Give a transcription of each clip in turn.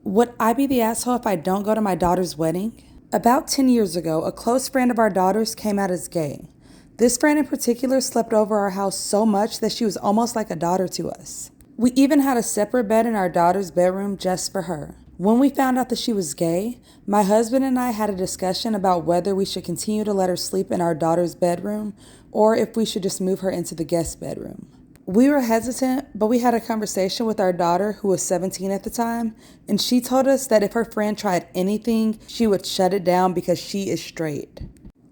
Would I be the asshole if I don't go to my daughter's wedding? About 10 years ago, a close friend of our daughter's came out as gay. This friend in particular slept over our house so much that she was almost like a daughter to us. We even had a separate bed in our daughter's bedroom just for her. When we found out that she was gay, my husband and I had a discussion about whether we should continue to let her sleep in our daughter's bedroom or if we should just move her into the guest bedroom. We were hesitant, but we had a conversation with our daughter, who was 17 at the time, and she told us that if her friend tried anything, she would shut it down because she is straight.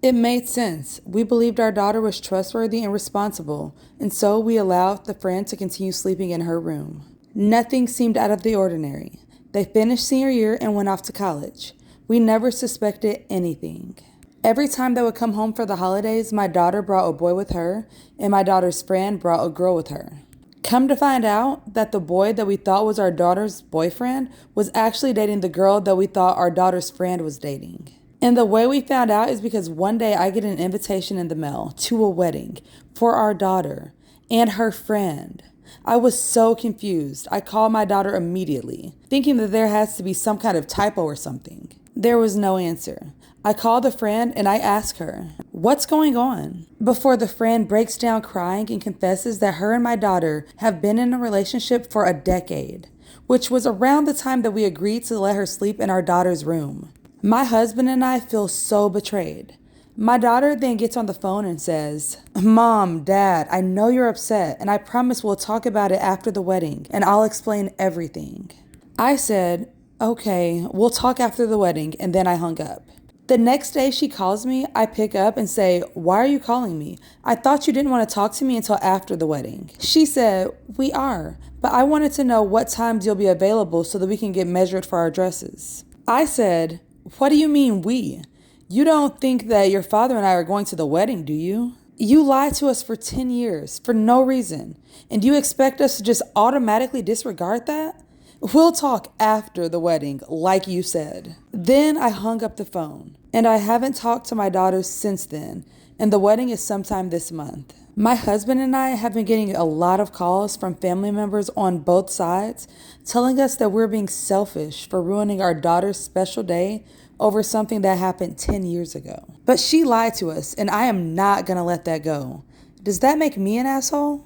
It made sense. We believed our daughter was trustworthy and responsible, and so we allowed the friend to continue sleeping in her room. Nothing seemed out of the ordinary. They finished senior year and went off to college. We never suspected anything. Every time they would come home for the holidays, my daughter brought a boy with her, and my daughter's friend brought a girl with her. Come to find out that the boy that we thought was our daughter's boyfriend was actually dating the girl that we thought our daughter's friend was dating. And the way we found out is because one day I get an invitation in the mail to a wedding for our daughter and her friend. I was so confused. I called my daughter immediately, thinking that there has to be some kind of typo or something. There was no answer. I called the friend and I asked her, "What's going on?" Before the friend breaks down crying and confesses that her and my daughter have been in a relationship for a decade, which was around the time that we agreed to let her sleep in our daughter's room. My husband and I feel so betrayed. My daughter then gets on the phone and says, "Mom, Dad, I know you're upset, and I promise we'll talk about it after the wedding, and I'll explain everything." I said, "Okay, we'll talk after the wedding," and then I hung up. The next day she calls me, I pick up and say, "Why are you calling me? I thought you didn't want to talk to me until after the wedding." She said, "We are, but I wanted to know what times you'll be available so that we can get measured for our dresses." I said, "What do you mean we? You don't think that your father and I are going to the wedding, do you? You lied to us for 10 years for no reason, and you expect us to just automatically disregard that? We'll talk after the wedding, like you said." Then I hung up the phone, and I haven't talked to my daughter since then, and the wedding is sometime this month. My husband and I have been getting a lot of calls from family members on both sides telling us that we're being selfish for ruining our daughter's special day over something that happened 10 years ago. But she lied to us, and I am not going to let that go. Does that make me an asshole?